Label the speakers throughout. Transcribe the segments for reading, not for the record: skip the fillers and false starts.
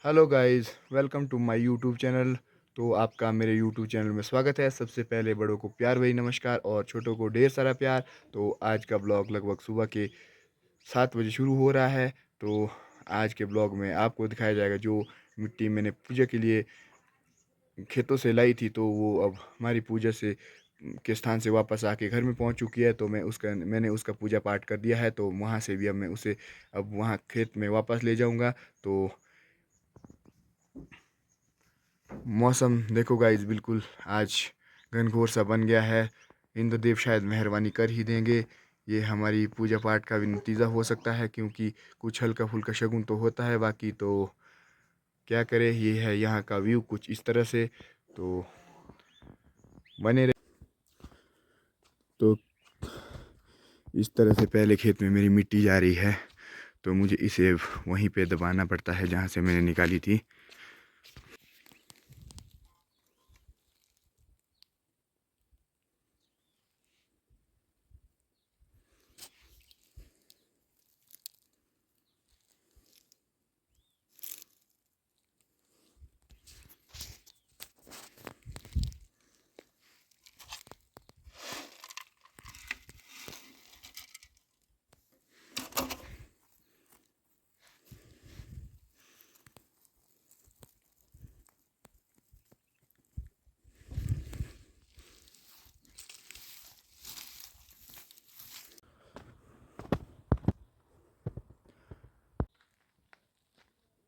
Speaker 1: Hello guys, welcome to my YouTube channel. तो आपका मेरे यूट्यूब चैनल में स्वागत है। सबसे पहले बड़ों को प्यार भरी नमस्कार और छोटों को ढेर सारा प्यार। तो आज का ब्लॉग लगभग सुबह के 7 बजे शुरू हो रहा है। तो आज के ब्लॉग में आपको दिखाया जाएगा जो मिट्टी मैंने पूजा के लिए खेतों से लाई थी, तो वो अब हमारी पूजा से के स्थान से वापस आके घर में पहुंच चुकी है। तो मैंने उसका पूजा पाठ कर दिया है। तो वहाँ से भी अब मैं उसे अब वहाँ खेत में वापस ले जाऊँगा। तो मौसम देखो गाइस, बिल्कुल आज घनघोर सा बन गया है। इंद्रदेव शायद मेहरबानी कर ही देंगे। ये हमारी पूजा पाठ का भी नतीजा हो सकता है, क्योंकि कुछ हल्का फुल्का शगुन तो होता है। बाकी तो क्या करें, ये है यहाँ का व्यू कुछ इस तरह से। तो बने रहे। तो इस तरह से पहले खेत में मेरी मिट्टी जा रही है, तो मुझे इसे वहीं पे दबाना पड़ता है जहाँ से मैंने निकाली थी।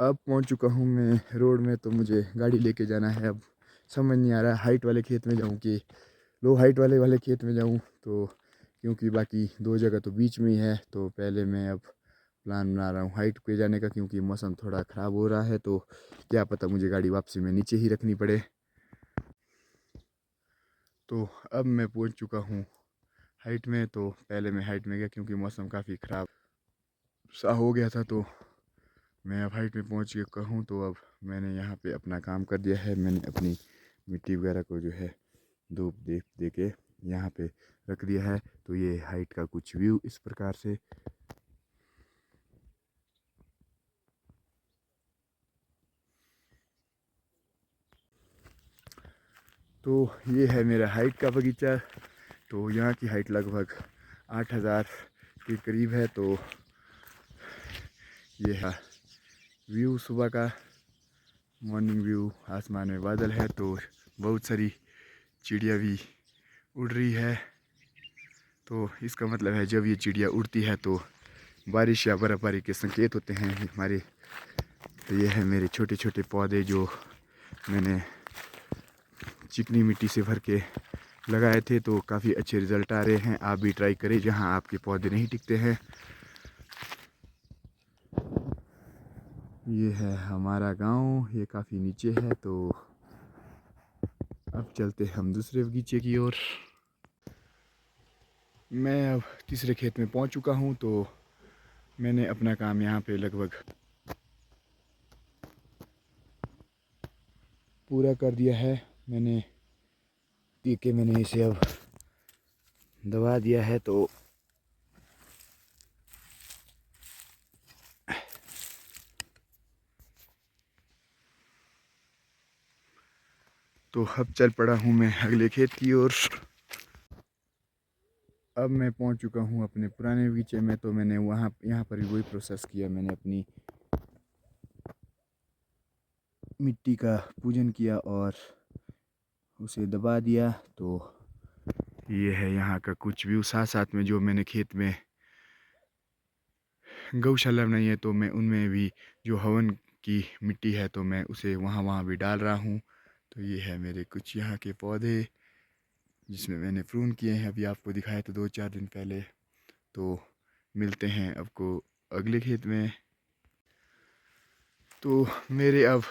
Speaker 1: अब पहुंच चुका हूं मैं रोड में। तो मुझे गाड़ी लेके जाना है। अब समझ नहीं आ रहा हाइट वाले खेत में जाऊं कि लो हाइट वाले खेत में जाऊं। तो क्योंकि बाकी दो जगह तो बीच में ही है, तो पहले मैं अब प्लान बना रहा हूं हाइट पे जाने का, क्योंकि मौसम थोड़ा ख़राब हो रहा है। तो क्या पता मुझे गाड़ी वापसी में नीचे ही रखनी पड़े। तो अब मैं पहुंच चुका हूं हाइट में। तो पहले मैं हाइट में गया क्योंकि मौसम काफ़ी ख़राब सा हो गया था। तो मैं अब हाइट में पहुंच चुका हूँ। तो अब मैंने यहाँ पे अपना काम कर दिया है। मैंने अपनी मिट्टी वगैरह को जो है धूप दे के यहाँ पे रख दिया है। तो ये हाइट का कुछ व्यू इस प्रकार से। तो ये है मेरा हाइट का बगीचा। तो यहाँ की हाइट लगभग 8,000 के करीब है। तो ये है व्यू सुबह का, मॉर्निंग व्यू। आसमान में बादल है, तो बहुत सारी चिड़िया भी उड़ रही है। तो इसका मतलब है जब ये चिड़िया उड़ती है तो बारिश या बर्फ़बारी के संकेत होते हैं हमारे। तो ये है मेरे छोटे छोटे पौधे जो मैंने चिकनी मिट्टी से भर के लगाए थे। तो काफ़ी अच्छे रिज़ल्ट आ रहे हैं। आप भी ट्राई करें जहां आपके पौधे नहीं टिकते हैं। ये है हमारा गांव, ये काफ़ी नीचे है। तो अब चलते हम दूसरे बगीचे की ओर। मैं अब तीसरे खेत में पहुंच चुका हूं। तो मैंने अपना काम यहां पे लगभग पूरा कर दिया है। मैंने इसे अब दबा दिया है। तो अब चल पड़ा हूँ मैं अगले खेत की ओर। अब मैं पहुंच चुका हूँ अपने पुराने बगीचे में। तो मैंने यहाँ पर भी वही प्रोसेस किया। मैंने अपनी मिट्टी का पूजन किया और उसे दबा दिया। तो ये है यहाँ का कुछ व्यू। साथ साथ में जो मैंने खेत में गौशाला बनाई है, तो मैं उनमें भी जो हवन की मिट्टी है, तो मैं उसे वहाँ वहाँ भी डाल रहा हूँ। तो ये है मेरे कुछ यहाँ के पौधे जिसमें मैंने प्रून किए हैं। अभी आपको दिखाया था 2-4 दिन पहले। तो मिलते हैं आपको अगले खेत में। तो मेरे अब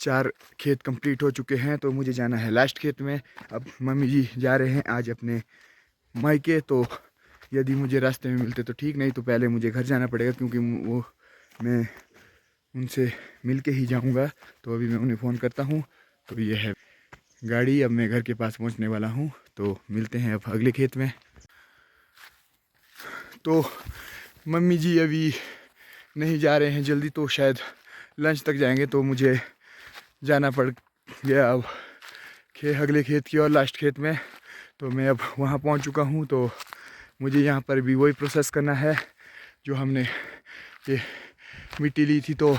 Speaker 1: 4 खेत कंप्लीट हो चुके हैं। तो मुझे जाना है लास्ट खेत में। अब मम्मी जी जा रहे हैं आज अपने मायके। तो यदि मुझे रास्ते में मिलते तो ठीक, नहीं तो पहले मुझे घर जाना पड़ेगा, क्योंकि वो मैं उनसे मिल के ही जाऊंगा। तो अभी मैं उन्हें फ़ोन करता हूँ। तो ये है गाड़ी, अब मैं घर के पास पहुँचने वाला हूँ। तो मिलते हैं अब अगले खेत में। तो मम्मी जी अभी नहीं जा रहे हैं जल्दी, तो शायद लंच तक जाएंगे। तो मुझे जाना पड़ गया अब अगले खेत की और लास्ट खेत में। तो मैं अब वहाँ पहुँच चुका हूँ। तो मुझे यहाँ पर भी वही प्रोसेस करना है जो हमने ये मिट्टी ली थी, तो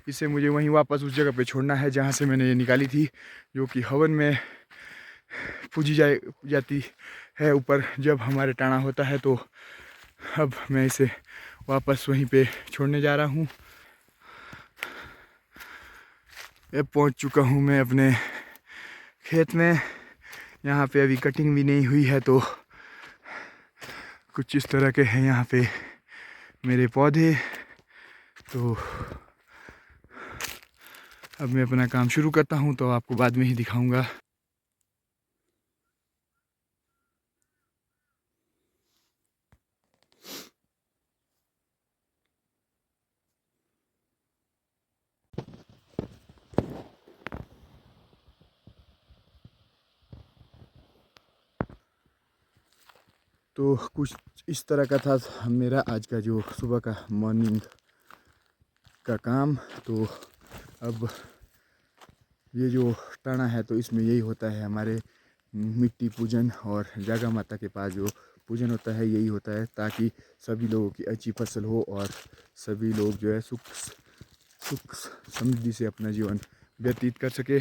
Speaker 1: इसे मुझे वहीं वापस उस जगह पे छोड़ना है जहाँ से मैंने ये निकाली थी, जो कि हवन में पूजी जाती है ऊपर जब हमारे टाणा होता है। तो अब मैं इसे वापस वहीं पे छोड़ने जा रहा हूँ। अब पहुँच चुका हूँ मैं अपने खेत में। यहाँ पे अभी कटिंग भी नहीं हुई है, तो कुछ इस तरह के हैं यहाँ पे मेरे पौधे। तो अब मैं अपना काम शुरू करता हूँ, तो आपको बाद में ही दिखाऊंगा। तो कुछ इस तरह का था मेरा आज का जो सुबह का मॉर्निंग का काम। तो अब ये जो टाणा है तो इसमें यही होता है, हमारे मिट्टी पूजन और जागा माता के पास जो पूजन होता है यही होता है, ताकि सभी लोगों की अच्छी फसल हो और सभी लोग जो है सुख समृद्धि से अपना जीवन व्यतीत कर सके।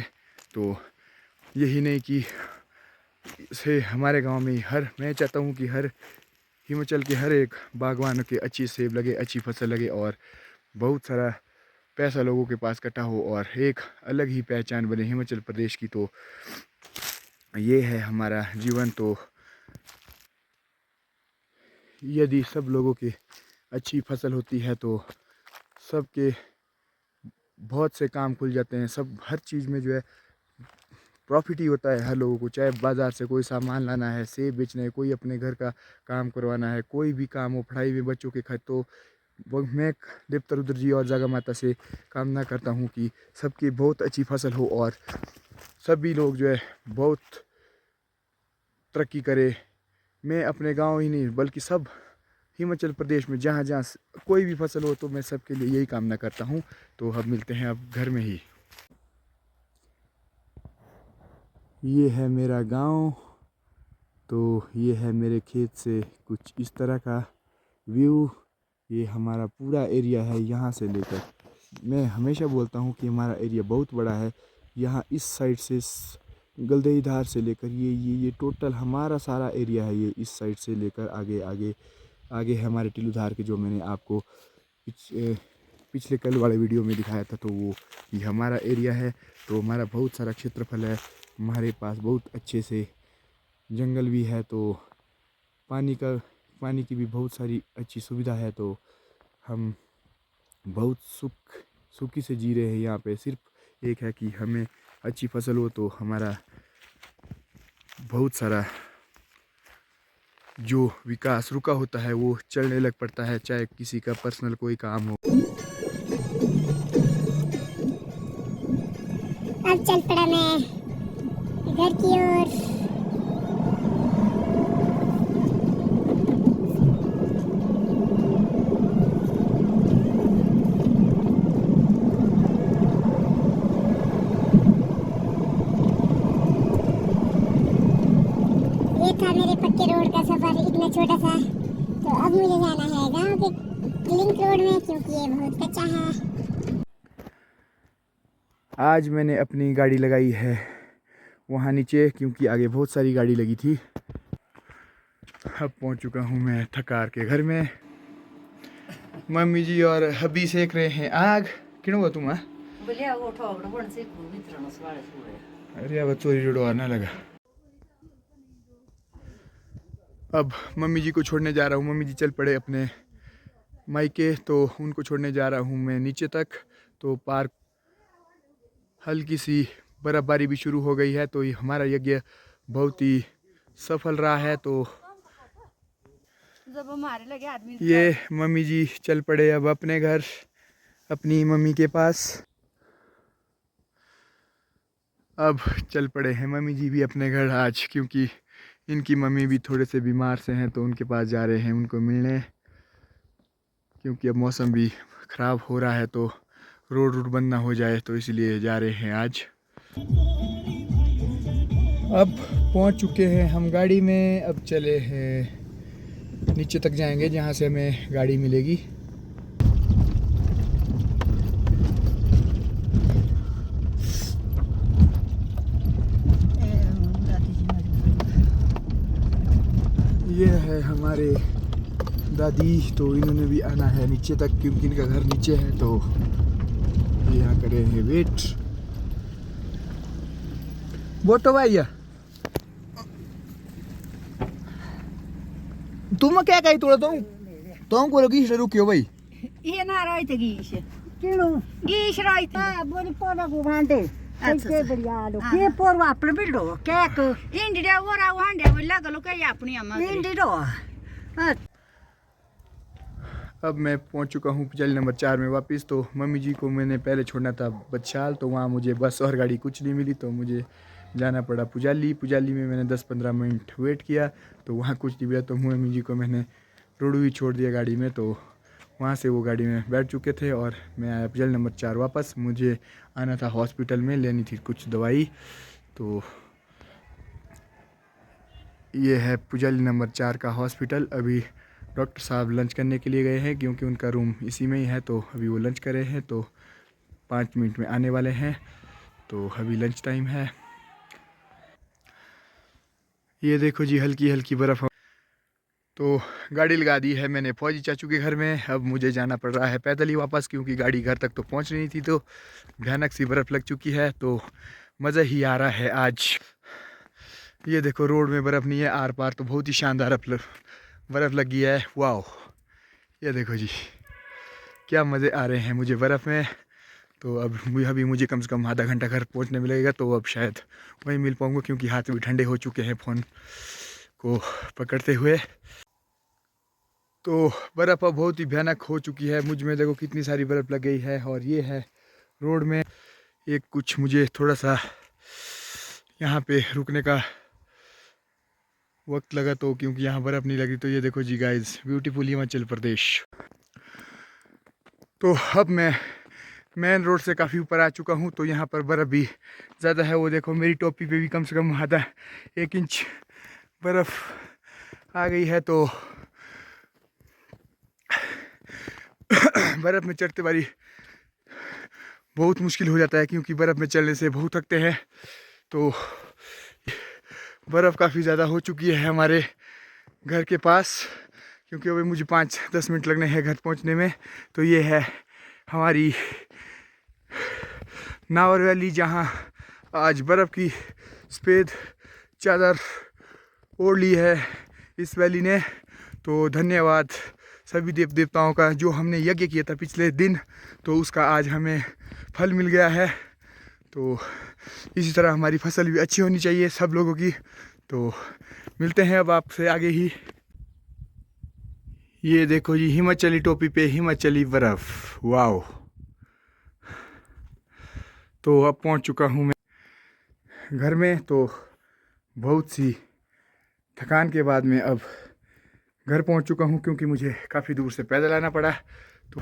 Speaker 1: तो यही नहीं कि से हमारे गांव में मैं चाहता हूं कि हर हिमाचल के हर एक बागवान के अच्छी सेब लगे, अच्छी फसल लगे और बहुत सारा पैसा लोगों के पास इकट्ठा हो और एक अलग ही पहचान बने हिमाचल प्रदेश की। तो ये है हमारा जीवन। तो यदि सब लोगों की अच्छी फसल होती है तो सबके बहुत से काम खुल जाते हैं। सब हर चीज़ में जो है प्रॉफिट ही होता है हर लोगों को, चाहे बाज़ार से कोई सामान लाना है, सेब बेचना है, कोई अपने घर का काम करवाना है, कोई भी काम हो, पढ़ाई में बच्चों के खर्च। तो वो मैं देवता रुद्र जी और जागा माता से कामना करता हूँ कि सबकी बहुत अच्छी फसल हो और सभी लोग जो है बहुत तरक्की करे। मैं अपने गांव ही नहीं बल्कि सब हिमाचल प्रदेश में जहाँ जहाँ कोई भी फसल हो, तो मैं सबके लिए यही कामना करता हूँ। तो अब मिलते हैं अब घर में ही। ये है मेरा गांव। तो ये है मेरे खेत से कुछ इस तरह का व्यू। ये हमारा पूरा एरिया है, यहाँ से लेकर, मैं हमेशा बोलता हूँ कि हमारा एरिया बहुत बड़ा है। यहाँ इस साइड से गलदेई धार से लेकर ये टोटल हमारा सारा एरिया है। ये इस साइड से लेकर आगे आगे आगे है हमारे टिल्लू धार के, जो मैंने आपको पिछले कल वाले वीडियो में दिखाया था। तो वो ये हमारा एरिया है। तो हमारा बहुत सारा क्षेत्रफल है, हमारे पास बहुत अच्छे से जंगल भी है। तो पानी की भी बहुत सारी अच्छी सुविधा है। तो हम बहुत सुखी से जी रहे हैं यहाँ पे। सिर्फ एक है कि हमें अच्छी फसल हो तो हमारा बहुत सारा जो विकास रुका होता है वो चलने लग पड़ता है, चाहे किसी का पर्सनल कोई काम हो।
Speaker 2: अब चल पड़ा मैं घर की ओर। ये था मेरे पक्के रोड का सफर, इतना छोटा सा। तो अब मुझे जाना है गांव के लिंक रोड में, क्योंकि ये बहुत कच्चा है।
Speaker 1: आज मैंने अपनी गाड़ी लगाई है वहाँ नीचे, क्योंकि आगे बहुत सारी गाड़ी लगी थी। अब पहुँच चुका हूँ मैं थकार के घर में। मम्मी जी और हब्बी सेक रहे हैं आग। क्यों हुआ तुम? अरे अब चोरी जोड़ो ना लगा। अब मम्मी जी को छोड़ने जा रहा हूँ। मम्मी जी चल पड़े अपने मायके, तो उनको छोड़ने जा रहा हूँ मैं नीचे तक। तो पार्क हल्की सी बर्फबारी भी शुरू हो गई है। तो ये हमारा यज्ञ बहुत ही सफल रहा है। तो
Speaker 3: जब हमारे लगे आदमी
Speaker 1: ये मम्मी जी चल पड़े अब अपने घर, अपनी मम्मी के पास। अब चल पड़े हैं मम्मी जी भी अपने घर आज, क्योंकि इनकी मम्मी भी थोड़े से बीमार से हैं, तो उनके पास जा रहे हैं उनको मिलने। क्योंकि अब मौसम भी ख़राब हो रहा है तो रोड रूट बंद ना हो जाए, तो इसलिए जा रहे हैं आज। अब पहुंच चुके हैं हम गाड़ी में, अब चले हैं नीचे तक जाएंगे जहां से हमें गाड़ी मिलेगी। ये है हमारे दादी, तो इन्होंने भी आना है नीचे तक क्योंकि इनका घर नीचे है, तो यहाँ करे हैं वेट। बोटो भैया तुम क्या कही थोड़ा तुम को लगी रुकियो भाई
Speaker 3: ये ना राइते गीश
Speaker 2: किणो
Speaker 3: गीश राइते
Speaker 2: बोली पोरा को भांडे
Speaker 3: अच्छा
Speaker 2: बढ़िया लो के पोर वापरे बिल्डो केक
Speaker 3: इंडिया वरा वांडे वल्ला गलो के अपनी अम्मा
Speaker 2: इंडिडो
Speaker 1: अब मैं पहुंच चुका हूं पुजाली नंबर 4 में वापस। तो मम्मी जी को मैंने पहले छोड़ना था बदशाल, तो वहाँ मुझे बस और गाड़ी कुछ नहीं मिली, तो मुझे जाना पड़ा पुजाली में मैंने 10-15 मिनट वेट किया, तो वहाँ कुछ नहीं मिला, तो मम्मी जी को मैंने रोडू छोड़ दिया गाड़ी में। तो वहाँ से वो गाड़ी में बैठ चुके थे और मैं आया पुजाली नंबर 4 वापस। मुझे आना था हॉस्पिटल में, लेनी थी कुछ दवाई। तो ये है पुजाली नंबर 4 का हॉस्पिटल। अभी डॉक्टर साहब लंच करने के लिए गए हैं क्योंकि उनका रूम इसी में ही है, तो अभी वो लंच कर रहे हैं, तो 5 मिनट में आने वाले हैं। तो अभी लंच टाइम है। ये देखो जी हल्की हल्की बर्फ़। तो गाड़ी लगा दी है मैंने फौजी चाचू के घर में। अब मुझे जाना पड़ रहा है पैदल ही वापस क्योंकि गाड़ी घर तक तो पहुंच नहीं थी, तो भयानक सी बर्फ़ लग चुकी है, तो मज़ा ही आ रहा है आज। ये देखो रोड में बर्फ़ नहीं है, आर पार तो बहुत ही शानदार बर्फ़ लगी है। वाह, ये देखो जी क्या मज़े आ रहे हैं मुझे बर्फ़ में। तो अब अभी मुझे कम से कम आधा घंटा घर पहुंचने में लगेगा, तो अब शायद वहीं मिल पाऊंगा क्योंकि हाथ भी ठंडे हो चुके हैं फ़ोन को पकड़ते हुए। तो बर्फ़ अब बहुत ही भयानक हो चुकी है। मुझ में देखो कितनी सारी बर्फ़ लग गई है। और ये है रोड में एक कुछ मुझे थोड़ा सा यहाँ पे रुकने का वक्त लगा, तो क्योंकि यहाँ बर्फ़ नहीं लगी। तो ये देखो जी गाइस, ब्यूटीफुल हिमाचल प्रदेश। तो अब मैं मेन रोड से काफ़ी ऊपर आ चुका हूँ, तो यहाँ पर बर्फ़ भी ज़्यादा है। वो देखो मेरी टोपी पे भी कम से कम आधा 1 इंच बर्फ़ आ गई है। तो बर्फ़ में चढ़ते बारी बहुत मुश्किल हो जाता है क्योंकि बर्फ़ में चलने से बहुत थकते हैं। तो बर्फ़ काफ़ी ज़्यादा हो चुकी है हमारे घर के पास, क्योंकि अभी मुझे 5-10 मिनट लगने हैं घर पहुंचने में। तो ये है हमारी नावर वैली, जहां आज बर्फ़ की सफ़ेद चादर ओढ़ ली है इस वैली ने। तो धन्यवाद सभी देव देवताओं का, जो हमने यज्ञ किया था पिछले दिन, तो उसका आज हमें फल मिल गया है। तो इसी तरह हमारी फसल भी अच्छी होनी चाहिए सब लोगों की। तो मिलते हैं अब आपसे आगे ही। ये देखो जी हिमाचली टोपी पे हिमाचली बर्फ़, वाओ। तो अब पहुंच चुका हूँ मैं घर में। तो बहुत सी थकान के बाद में अब घर पहुंच चुका हूँ क्योंकि मुझे काफ़ी दूर से पैदल आना पड़ा। तो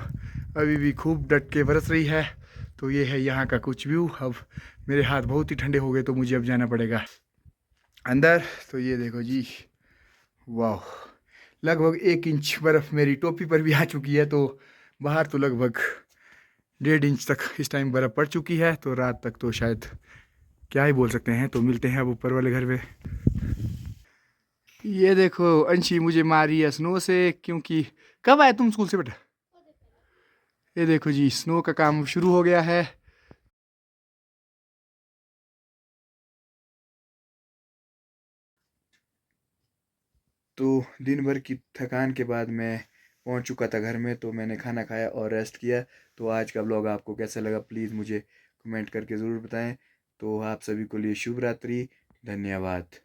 Speaker 1: अभी भी खूब डट के बरस रही है। तो ये है यहाँ का कुछ व्यू। अब मेरे हाथ बहुत ही ठंडे हो गए, तो मुझे अब जाना पड़ेगा अंदर। तो ये देखो जी, वाह, लगभग 1 इंच बर्फ़ मेरी टोपी पर भी आ चुकी है। तो बाहर तो लगभग 1.5 इंच तक इस टाइम बर्फ़ पड़ चुकी है। तो रात तक तो शायद क्या ही बोल सकते हैं। तो मिलते हैं अब ऊपर वाले घर में। ये देखो अंशी मुझे मारी है स्नो से, क्योंकि कब आए तुम स्कूल से बेटा? ये देखो जी स्नो का काम शुरू हो गया है। तो दिन भर की थकान के बाद मैं पहुंच चुका था घर में। तो मैंने खाना खाया और रेस्ट किया। तो आज का ब्लॉग आपको कैसा लगा प्लीज़ मुझे कमेंट करके ज़रूर बताएं। तो आप सभी को लिए शुभ रात्रि, धन्यवाद।